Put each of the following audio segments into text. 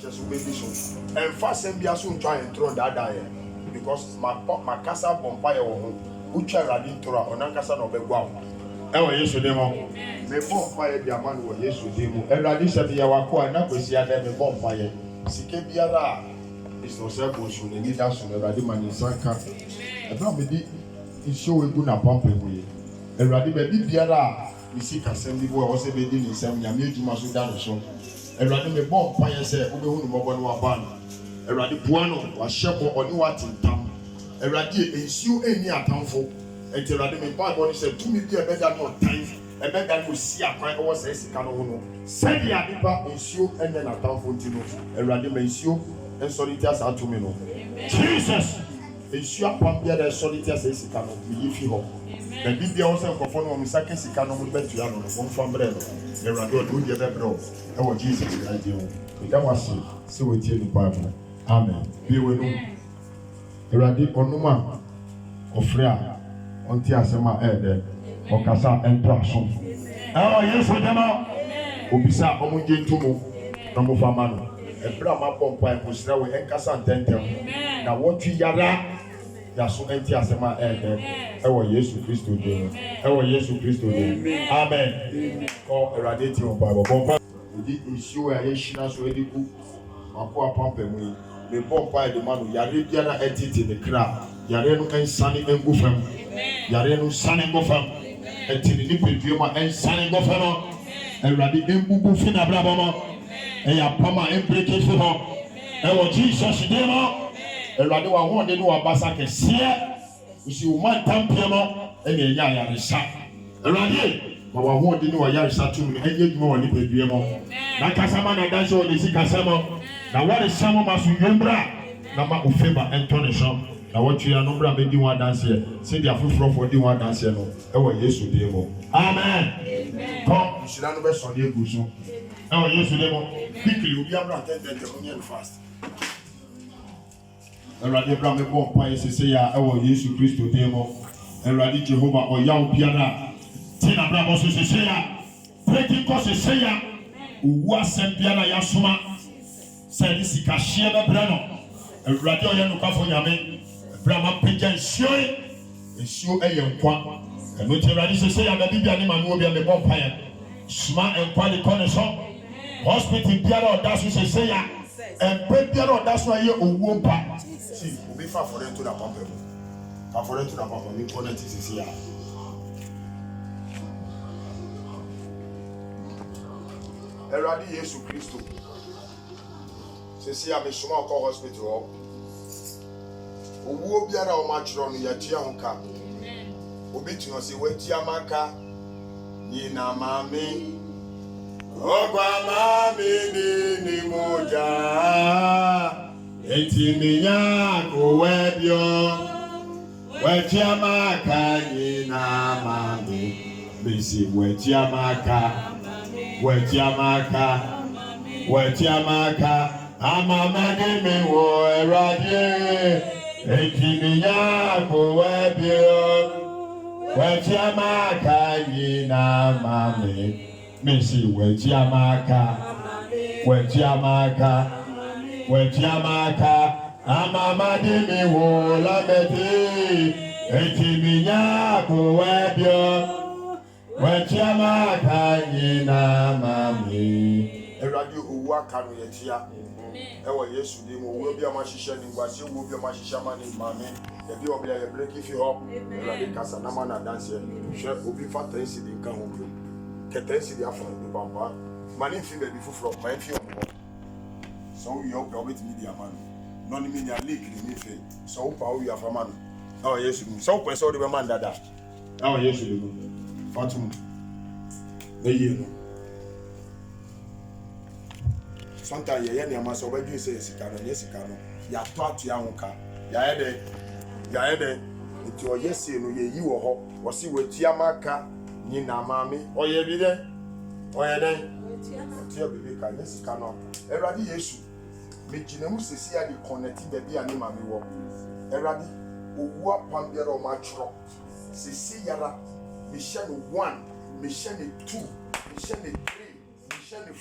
just baby so. And fast and be as soon try and throw that die because my casa bombay or which I ran into on Ankasa no Begua. Oh, yes, demo. Me bonfire the man who yes, demo. And Radisha be our core, and not with the other bonfire. Sike biara is no circle, so the leaders on the Radiman in Sanka. And now me show a good pump away. And Radiba biara. We see Assembly boy was a bit in some Yamil Masudan so. And Radin the bomb fire said, Obehu Mobano Ban. And Radi Puano was Shepherd or New Watin Tam. And Radi ensue any atamful. And the Radin Bible said, 2 million better than time. And then that will see a quite over says Canono. Send the Adipa ensue and then a tamful Tino. And Radin ensue and solitaires are to me. Jesus! Ensue Pampia the solitaires says Cano. We give you hope. The Biblia also conform on second Sicano bet to Yano, one from Breno, the Rado, do the Bebro, our Jesus Christ. That was so we tell the Bible. Amen. Be with you. The Radi Onuma of Freya on Tiasema Ede, or Casa and Trason. Oh, yes, for them all. Obisa Omujin Tumu, Namu Famano, a Brahma Pompa, Pusra, and Casa and Tentel. Now, what you yada? Yasu enti asema ewo Yesu Kristo de ewo Yesu Kristo de amen ko eradeti on Bible bomba di issue a yeshina so ediku akwa pampa mu me bomba de manu yare bia na entity the kra yare no ensane engu fam yare no sane go fam entity ni pedue ma ensane go fam erade embubu fina brabo mo eya pama embreke fo ho ewo Jesus de mo Erade wa ho de no abasa kese usi o man tampiamo ene enya yaresa erade ma wa ho de no yaresa tum enye dwuma woni pedue mo na kasama na danso o de sikasamo na wore samo masu yembra na ma ofeba entone so na wotwe anombra be di wa danse se dia foforo fo di wa danse no e wo Yesu de mo amen come shira no be so de egu so e wo Yesu de mo bikli obi abra tete onye fast Erade Abraham bon pa sese ya ewo Yesu Kristo demo Erade Jehovah oya obiara tin Abraham so sese ya breaking cause sese ya uwa sembiara ya soma se di sika hie be bre no Erade oya no kafo nyame Abraham peja nsio eye nkwa eno ti Erade sese ya be bibia ni manu obi be bon pa ya sma enkwa de connection hospital biara odaso sese ya empe biara odaso aye owuo mpa be far for them to the pump. Far for them to the pump. We connect this here. Eradi Yesu Kristo. Sisi ya mesuma ko hospital. Owu obiara o ma chiro no ya tia honka. Obi tun se watia maka ni na mame. Ogwa mame ni moja. Eti minya kuwebyo wechiamaka yina mami bisi wechiamaka amama nime wo eradie eti minya kuwebyo wechiamaka yina mami bisi wechiamaka amama dimi wo lameti etiminya kuwebyo wechiamaka nyina mami Erade owu aka no yetia ewo Yesu dimo owu obi amahihye ni ngwase owu obi amahihye ma ni mami ebi obi ya break ifi ho Erade kasa na ma na dance hwe obi fa tensi di nka ho bro ketensi di afọ ni bamba mani fi be bi fufuro ma fi omo so you up with media man no ni media leak ni fe so pa o ya fama no oh Yesu so pe so de be man dada oh Yesu de fatum e ye no santa ye ni ama so ba dwi se sika no ya to atu ya honka ya ede enti o yesi no ye yi wo ho wo si wetia maka ni na mame o ye bi de o ye de wetia bi ka ni sika no Erade Yesu mejina mu sesi ya di connect baby ani mame wo Erade owu apambiara o ma chro sesi yara mission 1 mission 2 mission 3 mission 4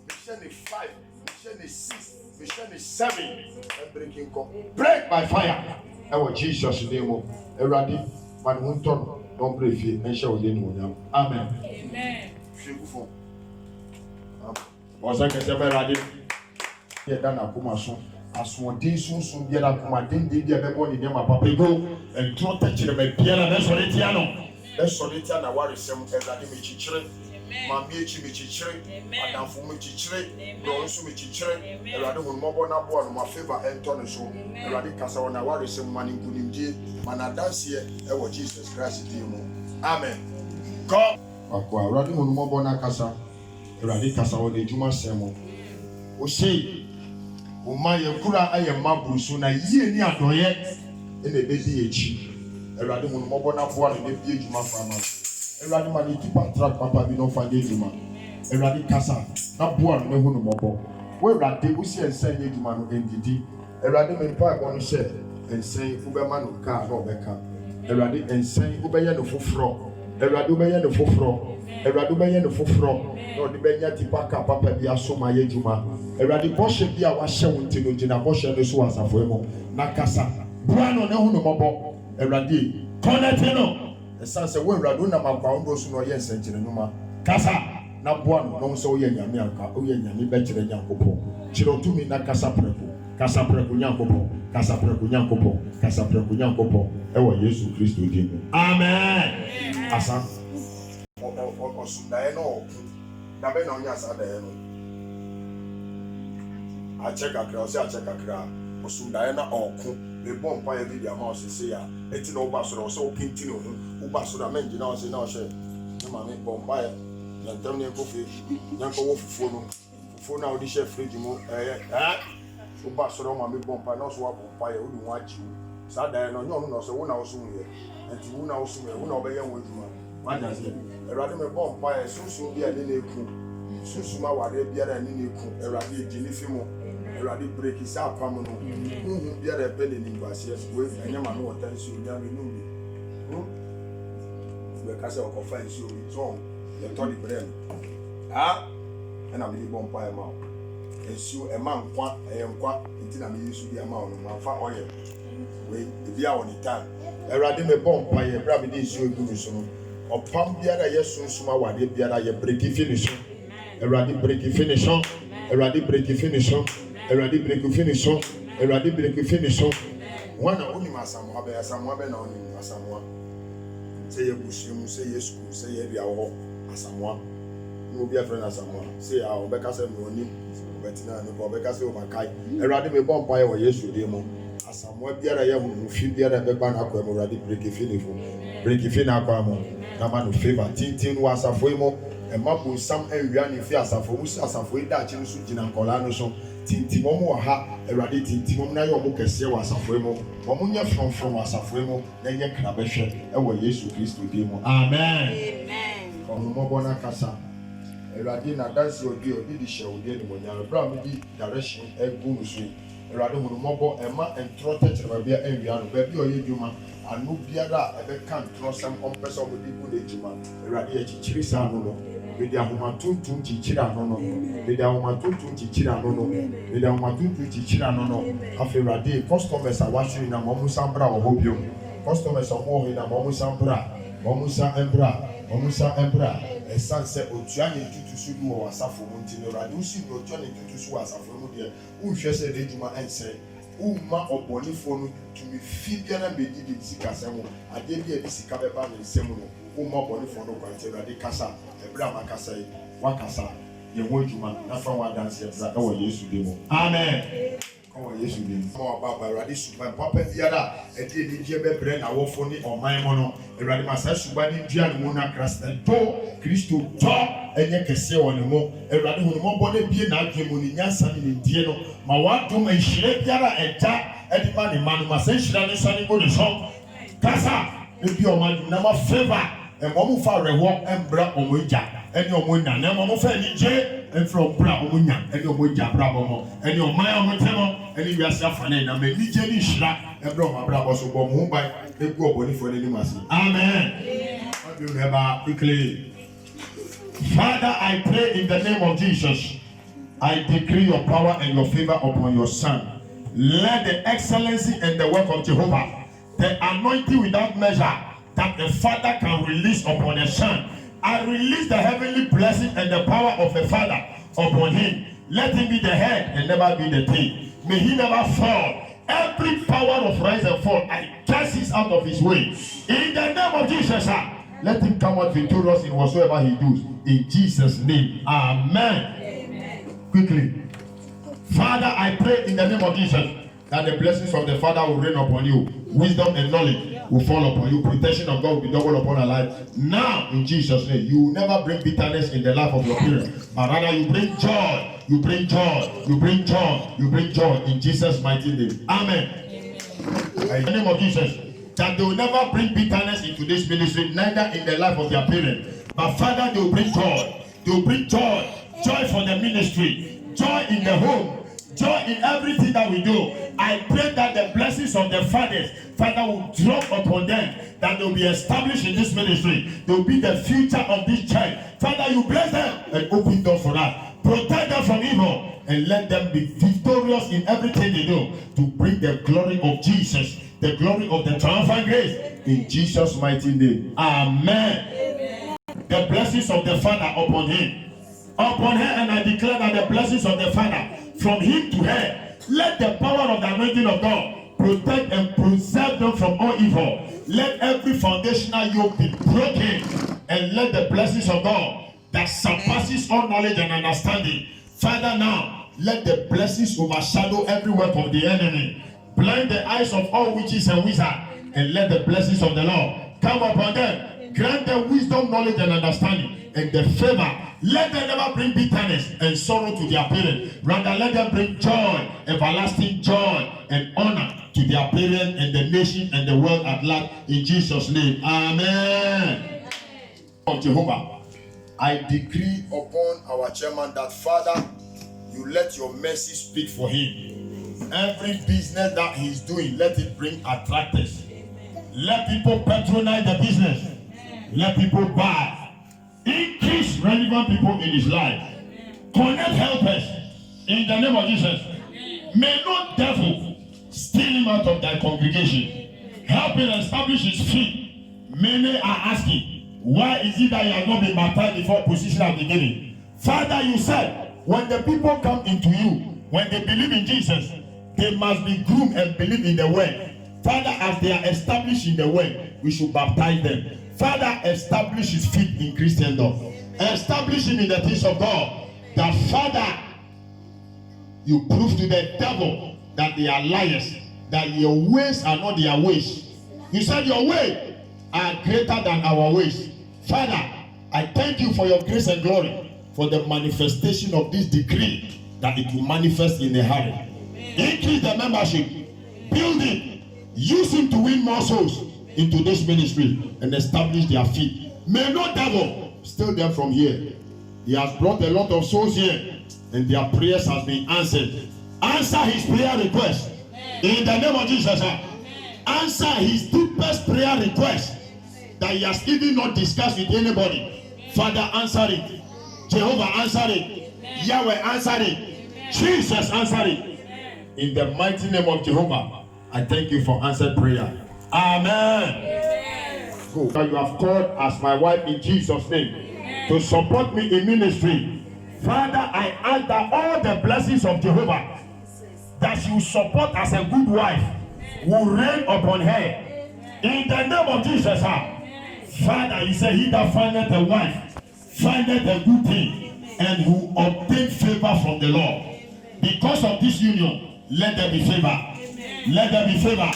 mission 5 mission 6 Mission is 7 and breaking come. Break by fire. Our Jesus name. Eradi man who turn don't break it and show the name. Amen. Amen. Was I can say Eradi? Yeah, done a kumason. As one day soon be a kuma didn't be a baby in my papa go and throw touch him a piano. That's what it's That's Solitiana worry some Eradi Michichre. Mamie Chimichre, Madame Fumichre, Bronsumichre, Eradi Mobona born, my favor Anton so, Eradi Casawana worry some money Kunimji, Manadansia, our Jesus Christ. Amen. God, Radi Mobona Casa, Eradi Casawa de Juma Semo. O say, O my Kura, I am Mabu, soon I year near Doye in the baby H. Eradi Mobona born in the Juma farmers. Eradi mani tipa track papa bi no fanye djuma. Eradi kasa na boa no hu no mobo. We eradi wo si ensan ye djuma no endidi. Eradi me pa ko no she ensan wo be ma no ka na obeka. Eradi ensan wo be ye no foforo. Eradi wo be ye no foforo. Eradi wo be ye no foforo. No de be nya tipa ka papa bi asoma ye djuma. Eradi boshe bi a wa hye wo ntino gina boshe no so asafo emo. Na kasa boa no hu no mobo. Eradi konetino Sansa we radu na magbawo so no ye senkyere numa kasa na boa no so ye nyame anka o ye nyame be kyere nyankopɔ kyere otumi na kasa preko nyankopɔ kasa preko nyankopɔ ewa Yesu Kristo din amen asa o sundae no na be na onya asa da no a cheka kra o sundae na oku me bom pa ye bi dia ma o sese ya eti na oba so o kintini o uba so da menji na o se na o hye na ma me bom pa ye na ntam ne ko fe na ko wo fufuo na o di hye fridge mu uba so da ma me bom pa na so wa bom pa ye o di ho aji sa da no nyo no so wo na o so ye enti wo na o so ye wo na o be ye wo adwuma wa ja se erade me bom pa ye sunsun bi ade na eku sunsun ma ware biara ni na eku erade edi ni fi mu Eradi break is up from no. Be a penny in Bassias with any man who attends you young in the castle of offense you with song, the Tony Brem. And I'm the bonfire mouth. And so a man, I am quite until I'm used to be a mount of my fat oil. Wait, if you are on the time. Eradi me bonfire, Rabbi is so good so. Or pump the other yes, so small, what if the other break finish. Eradi break finish on. Eradi break finish on. Eradi break finish on. Eradi break finish on. One only Masamoa be Asamoa be na only Masamoa. Say you bushim, say you school, say you be our Asamoa. You be a friend Asamoa. Say our Becca say no ni, but na no Becca say overkai. Eradi me bomb fire wa Yesu demo. Asamoa biara ya mu fi biara be ba na kwa mo eradi break finish fo. Break finish akwa mo. Na ma no favor tintin wa asafo mo. E ma bu sam enwia ni fi asafo mu asafo da achi no so gina nkola no so. Tinti momo ha erade tinti mom na ye omo kese wa asafo emo momo nya from asafo emo na ye kra behwe e wo Yesu Kristo din mo amen omo mobo na kasa erade na dance odi di hye odi ni monya bra me di direction egu no so erade mo mobo e ma entro techere ba bia enwia no ba bi o ye dwuma anu biara e be kan tro sam ompesa omo di ku de dwuma erade ye chichiri sa no With the Humatuntum Chichirano, with the Humatuntum Chichirano, with the Humatuntum Chichirano, Afirade, customers are watching in a Momusambra or Hobio, customers are more in a Momusambra, Momusa Embra, a sunset or Johnny to Sudu or Safo Montino, Radusi or Johnny to Suasa Mudia, who shares a Dejuma and say, Uma or Bonifono to me, Fibian and Bedi Sicasamo, I gave you a Sicababa and Semono. Uma Bonifono, Radi Casa, Abraham Casa, Wakasa, Yewojuma, Nafa dance at our Yesu demo. Amen. Our Yesu demo. More about Radisu, my papa, the other, a did Jebe Bren, our phone or my mono, a Radimasa Subani, Jan Mona Crust and Po, Christo, Top, and Yakase on the mo, a Radimu Mobile Piana, Gemuni, San in Diano, Mawatum and Shred Yara and Ta, and the money, Manumasan, Sunny Body Song, Casa, if your man number favor. And one for a walk and bra on winja, and your winner, and one for any J, and from bra on winner, and your winja bravo, and your Maya Montemo, and you are suffering, and maybe Jenny Shra, and Broma Bravo, so Mumbai, they go body for any mercy. Amen. You never declare. Father, I pray in the name of Jesus. I decree your power and your favor upon your son. Let the excellency and the work of Jehovah, the anointing without measure that the Father can release upon the Son, I release the heavenly blessing and the power of the Father upon him. Let him be the head and never be the tail. May he never fall. Every power of rise and fall, I cast it out of his way. In the name of Jesus, let him come out victorious in whatsoever he does. In Jesus' name, amen. Amen. Quickly. Father, I pray in the name of Jesus that the blessings of the Father will rain upon you. Wisdom and knowledge will fall upon you. Protection of God will be doubled upon our life. Now, in Jesus' name, you will never bring bitterness in the life of your parents, but rather you bring joy. You bring joy. You bring joy. You bring joy in Jesus' mighty name. Amen. In the name of Jesus, that they will never bring bitterness into this ministry, neither in the life of their parents. But Father, they will bring joy. They will bring joy. Joy for the ministry. Joy in the home. Joy in everything that we do. I pray that the blessings of the fathers, Father, will drop upon them, that they will be established in this ministry. They will be the future of this church. Father, you bless them and open doors for us. Protect them from evil and let them be victorious in everything they do to bring the glory of Jesus, the glory of the triumphant grace in Jesus' mighty name. Amen. Amen. The blessings of the Father upon him, upon her, and I declare that the blessings of the Father from him to her, let the power of the anointing of God protect and preserve them from all evil. Let every foundational yoke be broken, and let the blessings of God that surpasses all knowledge and understanding, Father, now let the blessings overshadow every work of the enemy. Blind the eyes of all witches and wizards, and let the blessings of the Lord come upon them. Grant them wisdom, knowledge, and understanding, and the favor. Let them never bring bitterness and sorrow to their parents. Rather, let them bring joy, everlasting joy, and honor to their parents and the nation and the world at large. In Jesus' name, amen. Of Jehovah, I decree upon our chairman that, Father, you let your mercy speak for him. Every business that he's doing, let it bring attractors. Let people patronize the business. Let people buy. Increase relevant people in his life. Connect helpers in the name of Jesus. May no devil steal him out of thy congregation. Help him establish his feet. Many are asking, why is it that you have not been baptized before position at the beginning? Father, you said, when the people come into you, when they believe in Jesus, they must be groomed and believe in the word. Father, as they are established in the word, we should baptize them. Father, establish his feet in Christendom. Establish him in the things of God. That, Father, you prove to the devil that they are liars, that your ways are not their ways. You said your ways are greater than our ways. Father, I thank you for your grace and glory, for the manifestation of this decree, that it will manifest in a hurry. Increase the membership, build it, use him to win more souls into this ministry and establish their feet. May no devil steal them from here. He has brought a lot of souls here, and their prayers have been answered. Answer his prayer request in the name of Jesus. Answer his deepest prayer request that he has even not discussed with anybody. Father, answer it. Jehovah, answer it. Yahweh, answer it. Jesus, answer it. In the mighty name of Jehovah, I thank you for answered prayer. Amen. Go. You have called as my wife in Jesus' name to support me in ministry. Father, I ask that all the blessings of Jehovah that she will support as a good wife will rain upon her. In the name of Jesus, Father, you say, he that findeth a wife findeth a good thing and will obtain favor from the Lord. Because of this union, let there be favor. Let there be favor.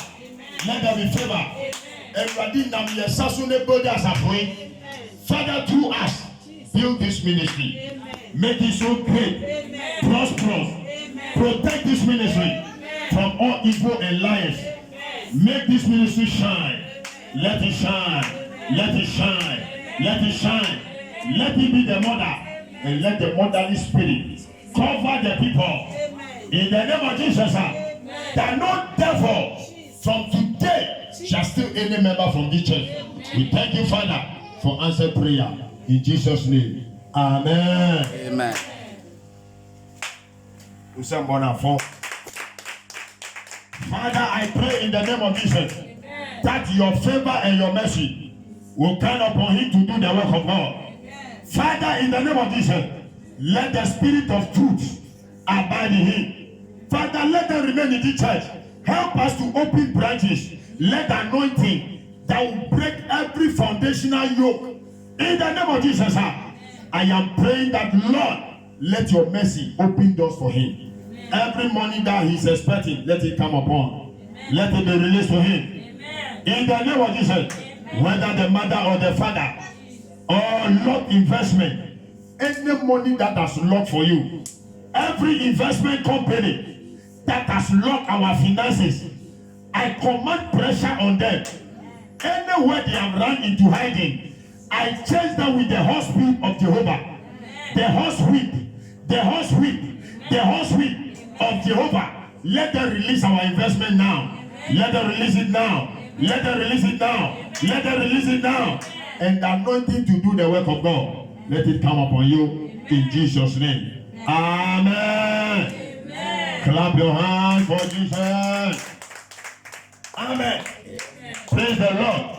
Let there be favor. Father, through us, build this ministry. Make it so great, prosperous. Protect this ministry from all evil and liars. Make this ministry shine. Let it shine. Let it shine. Let it shine. Let it be the mother, and let the motherly spirit cover the people. In the name of Jesus, that no devil from today shall steal any member from this church. We thank you, Father, for answered prayer. In Jesus' name. Amen. Amen. Father, I pray in the name of Jesus that your favor and your mercy will come upon him to do the work of God. Father, in the name of Jesus, let the spirit of truth abide in him. Father, let them remain in the church. Help us to open branches. Let the anointing that will break every foundational yoke. In the name of Jesus, I am praying that, Lord, let your mercy open doors for him. Every money that he's expecting, let it come upon. Let it be released to him. In the name of Jesus, whether the mother or the father or locked investment, any money that has locked for you, every investment company that has locked our finances, I command pressure on them. Anywhere they have run into hiding, I chase them with the horse whip of Jehovah. The horse whip, the horse whip, the horse whip of Jehovah. Let them release our investment now. Let them release it now. Let them release it now. Let them release it now. And the anointing to do the work of God, let it come upon you in Jesus' name. Amen. Amen. Clap your hands for Jesus. Amen. Praise the Lord.